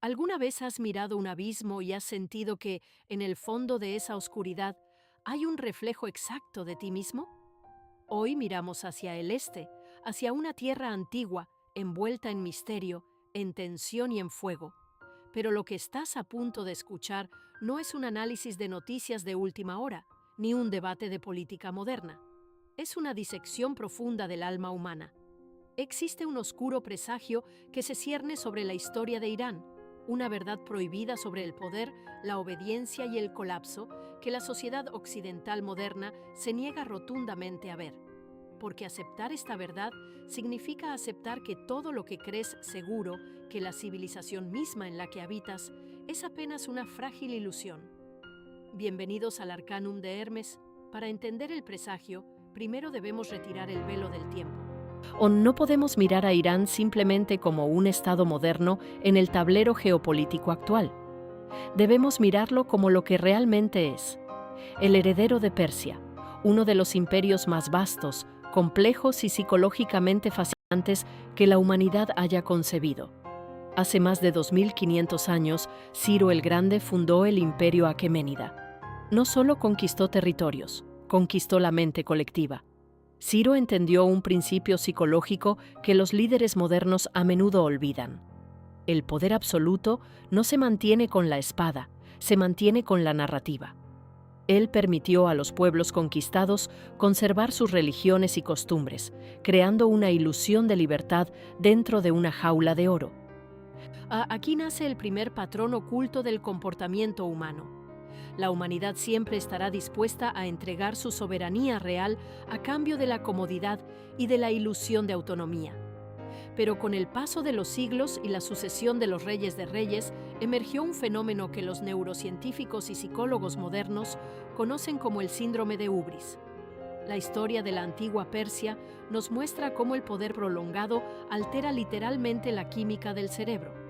¿Alguna vez has mirado un abismo y has sentido que, en el fondo de esa oscuridad, hay un reflejo exacto de ti mismo? Hoy miramos hacia el este, hacia una tierra antigua, envuelta en misterio, en tensión y en fuego. Pero lo que estás a punto de escuchar no es un análisis de noticias de última hora, ni un debate de política moderna. Es una disección profunda del alma humana. Existe un oscuro presagio que se cierne sobre la historia de Irán, una verdad prohibida sobre el poder, la obediencia y el colapso que la sociedad occidental moderna se niega rotundamente a ver. Porque aceptar esta verdad significa aceptar que todo lo que crees seguro, que la civilización misma en la que habitas, es apenas una frágil ilusión. Bienvenidos al Arcanum de Hermes. Para entender el presagio, primero debemos retirar el velo del tiempo. O no podemos mirar a Irán simplemente como un estado moderno en el tablero geopolítico actual. Debemos mirarlo como lo que realmente es: el heredero de Persia, uno de los imperios más vastos, complejos y psicológicamente fascinantes que la humanidad haya concebido. Hace más de 2500 años, Ciro el Grande fundó el imperio aqueménida. No solo conquistó territorios, conquistó la mente colectiva. Ciro entendió un principio psicológico que los líderes modernos a menudo olvidan. El poder absoluto no se mantiene con la espada, se mantiene con la narrativa. Él permitió a los pueblos conquistados conservar sus religiones y costumbres, creando una ilusión de libertad dentro de una jaula de oro. Aquí nace el primer patrón oculto del comportamiento humano. La humanidad siempre estará dispuesta a entregar su soberanía real a cambio de la comodidad y de la ilusión de autonomía. Pero con el paso de los siglos y la sucesión de los reyes de reyes, emergió un fenómeno que los neurocientíficos y psicólogos modernos conocen como el síndrome de Hubris. La historia de la antigua Persia nos muestra cómo el poder prolongado altera literalmente la química del cerebro.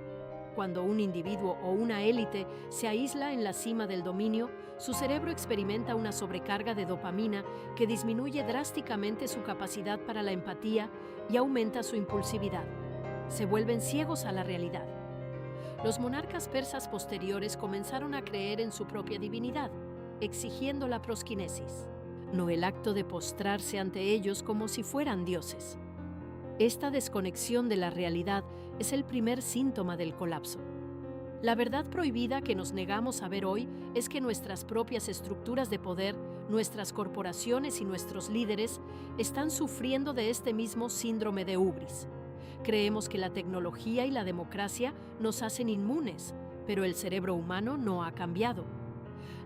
Cuando un individuo o una élite se aísla en la cima del dominio, su cerebro experimenta una sobrecarga de dopamina que disminuye drásticamente su capacidad para la empatía y aumenta su impulsividad. Se vuelven ciegos a la realidad. Los monarcas persas posteriores comenzaron a creer en su propia divinidad, exigiendo la prosquinesis, no el acto de postrarse ante ellos como si fueran dioses. Esta desconexión de la realidad es el primer síntoma del colapso. La verdad prohibida que nos negamos a ver hoy es que nuestras propias estructuras de poder, nuestras corporaciones y nuestros líderes están sufriendo de este mismo síndrome de hubris. Creemos que la tecnología y la democracia nos hacen inmunes, pero el cerebro humano no ha cambiado.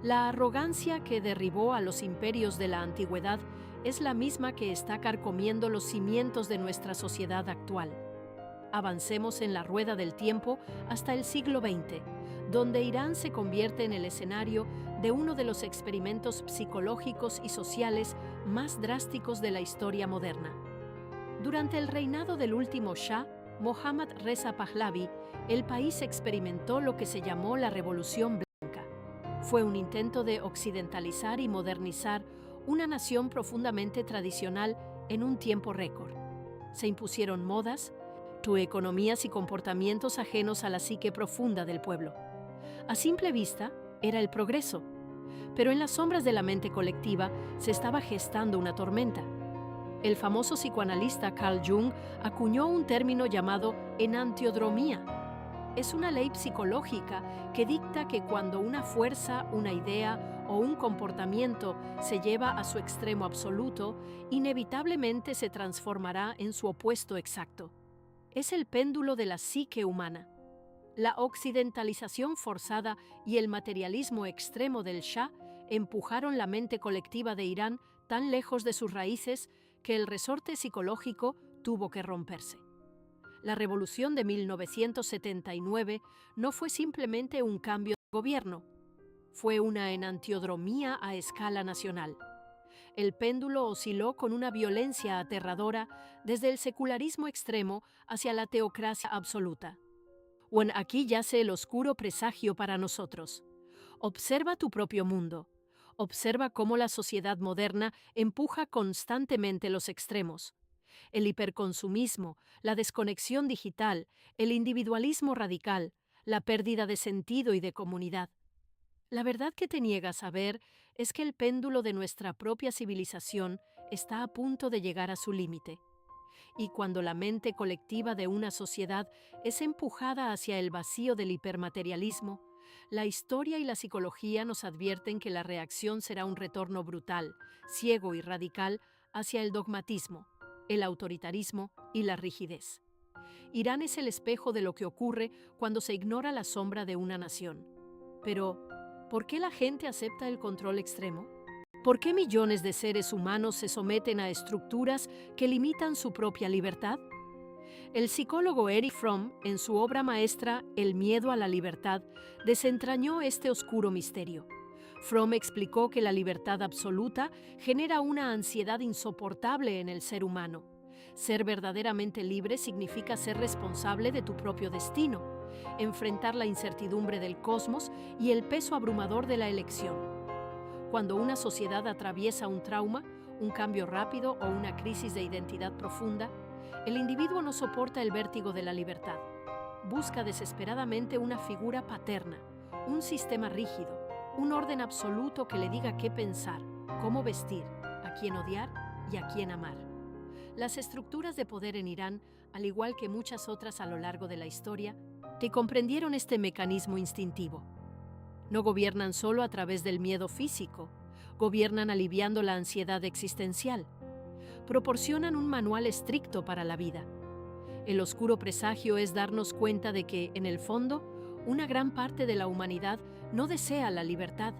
La arrogancia que derribó a los imperios de la antigüedad es la misma que está carcomiendo los cimientos de nuestra sociedad actual. Avancemos en la rueda del tiempo hasta el siglo XX, donde Irán se convierte en el escenario de uno de los experimentos psicológicos y sociales más drásticos de la historia moderna. Durante el reinado del último Shah, Mohammad Reza Pahlavi, el país experimentó lo que se llamó la Revolución Blanca. Fue un intento de occidentalizar y modernizar una nación profundamente tradicional en un tiempo récord. Se impusieron modas, economías y comportamientos ajenos a la psique profunda del pueblo. A simple vista, era el progreso, pero en las sombras de la mente colectiva se estaba gestando una tormenta. El famoso psicoanalista Carl Jung acuñó un término llamado enantiodromía. Es una ley psicológica que dicta que cuando una fuerza, una idea o un comportamiento se lleva a su extremo absoluto, inevitablemente se transformará en su opuesto exacto. Es el péndulo de la psique humana. La occidentalización forzada y el materialismo extremo del Shah empujaron la mente colectiva de Irán tan lejos de sus raíces que el resorte psicológico tuvo que romperse. La revolución de 1979 no fue simplemente un cambio de gobierno, fue una enantiodromía a escala nacional. El péndulo osciló con una violencia aterradora desde el secularismo extremo hacia la teocracia absoluta. Bueno, aquí yace el oscuro presagio para nosotros. Observa tu propio mundo. Observa cómo la sociedad moderna empuja constantemente los extremos. El hiperconsumismo, la desconexión digital, el individualismo radical, la pérdida de sentido y de comunidad. La verdad que te niegas a ver es que el péndulo de nuestra propia civilización está a punto de llegar a su límite. Y cuando la mente colectiva de una sociedad es empujada hacia el vacío del hipermaterialismo, la historia y la psicología nos advierten que la reacción será un retorno brutal, ciego y radical hacia el dogmatismo, el autoritarismo y la rigidez. Irán es el espejo de lo que ocurre cuando se ignora la sombra de una nación. Pero, ¿por qué la gente acepta el control extremo? ¿Por qué millones de seres humanos se someten a estructuras que limitan su propia libertad? El psicólogo Erich Fromm, en su obra maestra El miedo a la libertad, desentrañó este oscuro misterio. Fromm explicó que la libertad absoluta genera una ansiedad insoportable en el ser humano. Ser verdaderamente libre significa ser responsable de tu propio destino, enfrentar la incertidumbre del cosmos y el peso abrumador de la elección. Cuando una sociedad atraviesa un trauma, un cambio rápido o una crisis de identidad profunda, el individuo no soporta el vértigo de la libertad. Busca desesperadamente una figura paterna, un sistema rígido, un orden absoluto que le diga qué pensar, cómo vestir, a quién odiar y a quién amar. Las estructuras de poder en Irán, al igual que muchas otras a lo largo de la historia, que comprendieron este mecanismo instintivo. No gobiernan solo a través del miedo físico, gobiernan aliviando la ansiedad existencial. Proporcionan un manual estricto para la vida. El oscuro presagio es darnos cuenta de que, en el fondo, una gran parte de la humanidad no desea la libertad,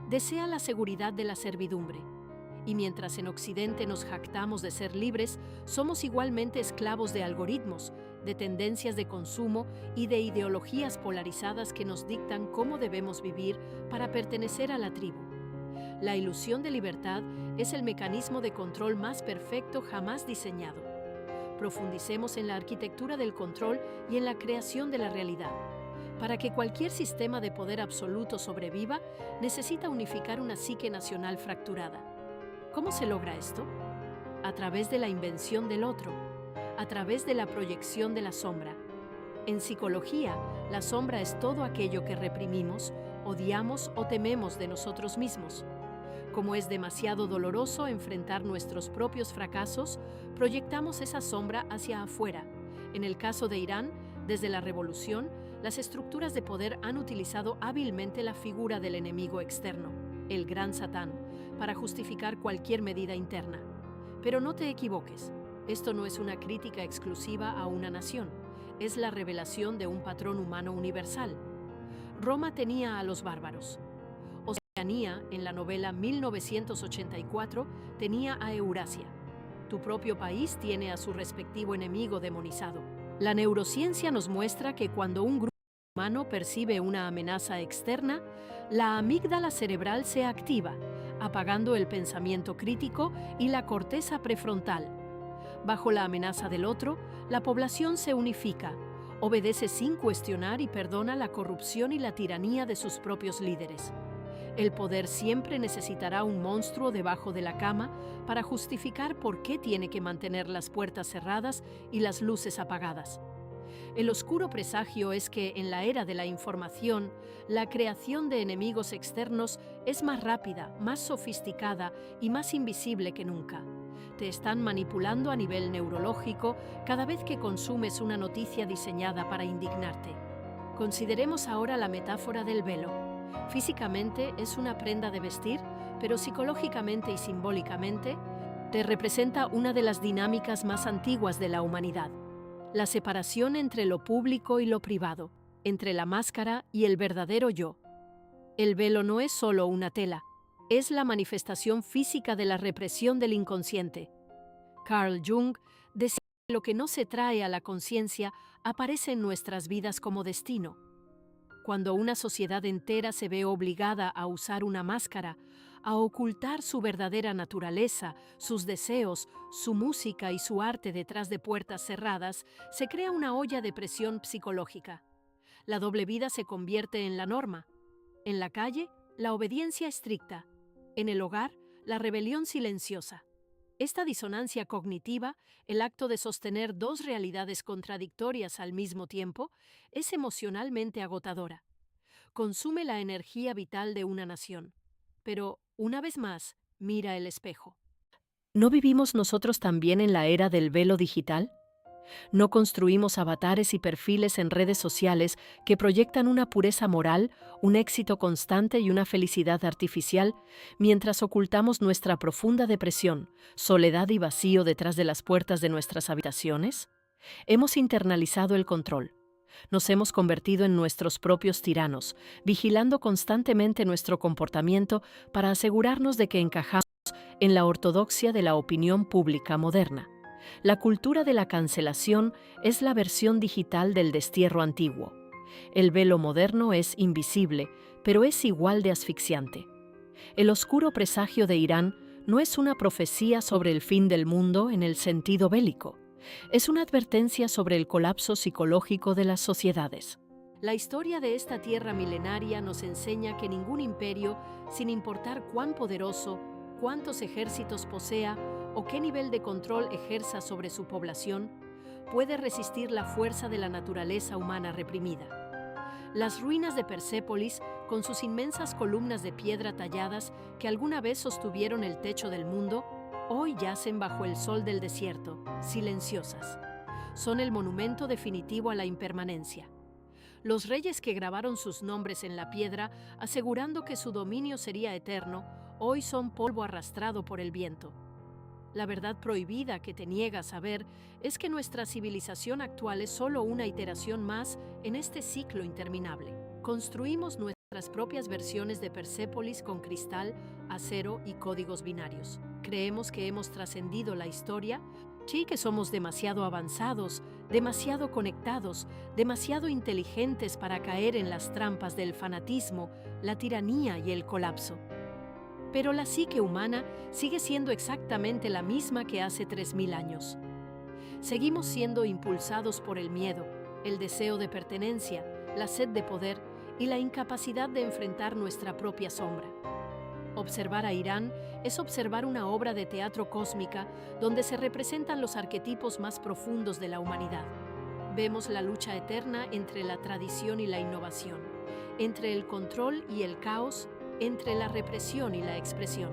desea la seguridad de la servidumbre. Y mientras en Occidente nos jactamos de ser libres, somos igualmente esclavos de algoritmos, de tendencias de consumo y de ideologías polarizadas que nos dictan cómo debemos vivir para pertenecer a la tribu. La ilusión de libertad es el mecanismo de control más perfecto jamás diseñado. Profundicemos en la arquitectura del control y en la creación de la realidad. Para que cualquier sistema de poder absoluto sobreviva, necesita unificar una psique nacional fracturada. ¿Cómo se logra esto? A través de la invención del otro, a través de la proyección de la sombra. En psicología, la sombra es todo aquello que reprimimos, odiamos o tememos de nosotros mismos. Como es demasiado doloroso enfrentar nuestros propios fracasos, proyectamos esa sombra hacia afuera. En el caso de Irán, desde la revolución, las estructuras de poder han utilizado hábilmente la figura del enemigo externo, el gran Satán, para justificar cualquier medida interna. Pero no te equivoques, esto no es una crítica exclusiva a una nación, es la revelación de un patrón humano universal. Roma tenía a los bárbaros. Oceanía, en la novela 1984, tenía a Eurasia. Tu propio país tiene a su respectivo enemigo demonizado. La neurociencia nos muestra que cuando un grupo humano percibe una amenaza externa, la amígdala cerebral se activa, apagando el pensamiento crítico y la corteza prefrontal. Bajo la amenaza del otro, la población se unifica, obedece sin cuestionar y perdona la corrupción y la tiranía de sus propios líderes. El poder siempre necesitará un monstruo debajo de la cama para justificar por qué tiene que mantener las puertas cerradas y las luces apagadas. El oscuro presagio es que en la era de la información, la creación de enemigos externos es más rápida, más sofisticada y más invisible que nunca. Te están manipulando a nivel neurológico cada vez que consumes una noticia diseñada para indignarte. Consideremos ahora la metáfora del velo. Físicamente es una prenda de vestir, pero psicológicamente y simbólicamente te representa una de las dinámicas más antiguas de la humanidad. La separación entre lo público y lo privado, entre la máscara y el verdadero yo. El velo no es solo una tela, es la manifestación física de la represión del inconsciente. Carl Jung decía que lo que no se trae a la conciencia aparece en nuestras vidas como destino. Cuando una sociedad entera se ve obligada a usar una máscara, a ocultar su verdadera naturaleza, sus deseos, su música y su arte detrás de puertas cerradas, se crea una olla de presión psicológica. La doble vida se convierte en la norma. En la calle, la obediencia estricta. En el hogar, la rebelión silenciosa. Esta disonancia cognitiva, el acto de sostener dos realidades contradictorias al mismo tiempo, es emocionalmente agotadora. Consume la energía vital de una nación. Pero, una vez más, mira el espejo. ¿No vivimos nosotros también en la era del velo digital? ¿No construimos avatares y perfiles en redes sociales que proyectan una pureza moral, un éxito constante y una felicidad artificial, mientras ocultamos nuestra profunda depresión, soledad y vacío detrás de las puertas de nuestras habitaciones? Hemos internalizado el control. Nos hemos convertido en nuestros propios tiranos, vigilando constantemente nuestro comportamiento para asegurarnos de que encajamos en la ortodoxia de la opinión pública moderna. La cultura de la cancelación es la versión digital del destierro antiguo. El velo moderno es invisible, pero es igual de asfixiante. El oscuro presagio de Irán no es una profecía sobre el fin del mundo en el sentido bélico. Es una advertencia sobre el colapso psicológico de las sociedades. La historia de esta tierra milenaria nos enseña que ningún imperio, sin importar cuán poderoso, cuántos ejércitos posea o qué nivel de control ejerza sobre su población, puede resistir la fuerza de la naturaleza humana reprimida. Las ruinas de Persépolis, con sus inmensas columnas de piedra talladas que alguna vez sostuvieron el techo del mundo, hoy yacen bajo el sol del desierto, silenciosas. Son el monumento definitivo a la impermanencia. Los reyes que grabaron sus nombres en la piedra, asegurando que su dominio sería eterno, hoy son polvo arrastrado por el viento. La verdad prohibida que te niegas a ver es que nuestra civilización actual es solo una iteración más en este ciclo interminable. Construimos nuestras propias versiones de Persépolis con cristal, acero y códigos binarios. Creemos que hemos trascendido la historia, sí, que somos demasiado avanzados, demasiado conectados, demasiado inteligentes para caer en las trampas del fanatismo, la tiranía y el colapso. Pero la psique humana sigue siendo exactamente la misma que hace 3000 años. Seguimos siendo impulsados por el miedo, el deseo de pertenencia, la sed de poder y la incapacidad de enfrentar nuestra propia sombra. Observar a Irán es observar una obra de teatro cósmica donde se representan los arquetipos más profundos de la humanidad. Vemos la lucha eterna entre la tradición y la innovación, entre el control y el caos, entre la represión y la expresión.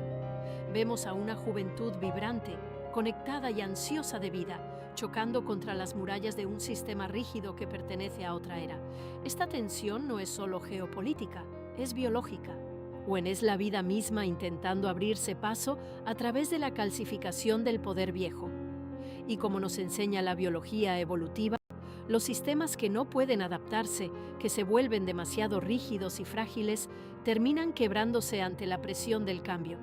Vemos a una juventud vibrante, conectada y ansiosa de vida, chocando contra las murallas de un sistema rígido que pertenece a otra era. Esta tensión no es solo geopolítica, es biológica. O es la vida misma intentando abrirse paso a través de la calcificación del poder viejo. Y como nos enseña la biología evolutiva, los sistemas que no pueden adaptarse, que se vuelven demasiado rígidos y frágiles, terminan quebrándose ante la presión del cambio.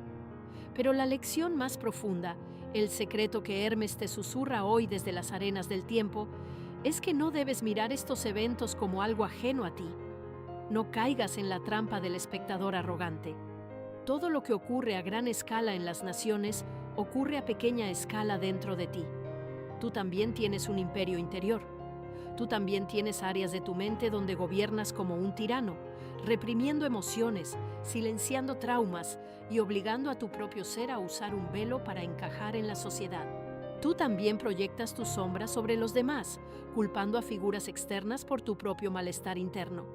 Pero la lección más profunda, el secreto que Hermes te susurra hoy desde las arenas del tiempo, es que no debes mirar estos eventos como algo ajeno a ti. No caigas en la trampa del espectador arrogante. Todo lo que ocurre a gran escala en las naciones ocurre a pequeña escala dentro de ti. Tú también tienes un imperio interior. Tú también tienes áreas de tu mente donde gobiernas como un tirano, reprimiendo emociones, silenciando traumas y obligando a tu propio ser a usar un velo para encajar en la sociedad. Tú también proyectas tu sombra sobre los demás, culpando a figuras externas por tu propio malestar interno.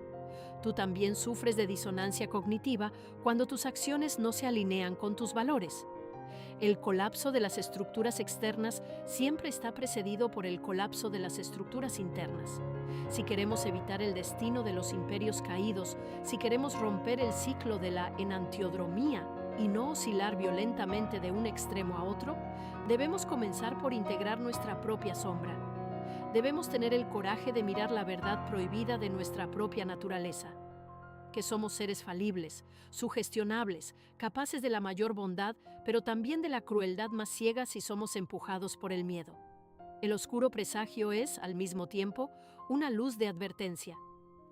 Tú también sufres de disonancia cognitiva cuando tus acciones no se alinean con tus valores. El colapso de las estructuras externas siempre está precedido por el colapso de las estructuras internas. Si queremos evitar el destino de los imperios caídos, si queremos romper el ciclo de la enantiodromía y no oscilar violentamente de un extremo a otro, debemos comenzar por integrar nuestra propia sombra. Debemos tener el coraje de mirar la verdad prohibida de nuestra propia naturaleza. Que somos seres falibles, sugestionables, capaces de la mayor bondad, pero también de la crueldad más ciega si somos empujados por el miedo. El oscuro presagio es, al mismo tiempo, una luz de advertencia.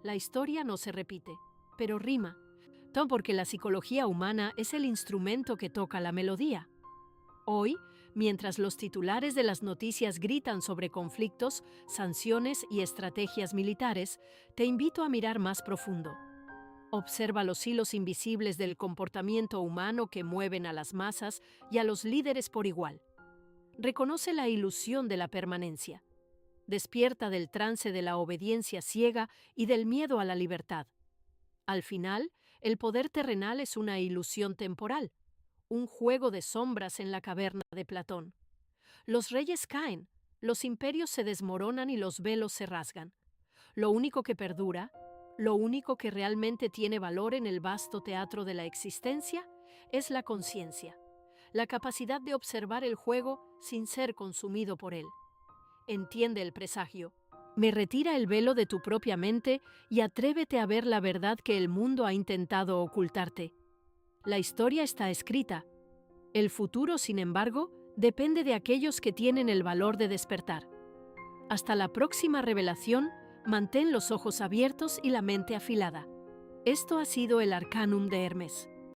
La historia no se repite, pero rima, todo porque la psicología humana es el instrumento que toca la melodía. Hoy, mientras los titulares de las noticias gritan sobre conflictos, sanciones y estrategias militares, te invito a mirar más profundo. Observa los hilos invisibles del comportamiento humano que mueven a las masas y a los líderes por igual. reconoce la ilusión de la permanencia. Despierta del trance de la obediencia ciega y del miedo a la libertad. Al final, el poder terrenal es una ilusión temporal, un juego de sombras en la caverna de Platón. Los reyes caen, los imperios se desmoronan y los velos se rasgan. Lo único que perdura, lo único que realmente tiene valor en el vasto teatro de la existencia, es la conciencia, la capacidad de observar el juego sin ser consumido por él. Entiende el presagio. Me retira el velo de tu propia mente y atrévete a ver la verdad que el mundo ha intentado ocultarte. La historia está escrita. El futuro, sin embargo, depende de aquellos que tienen el valor de despertar. Hasta la próxima revelación, mantén los ojos abiertos y la mente afilada. Esto ha sido el Arcanum de Hermes.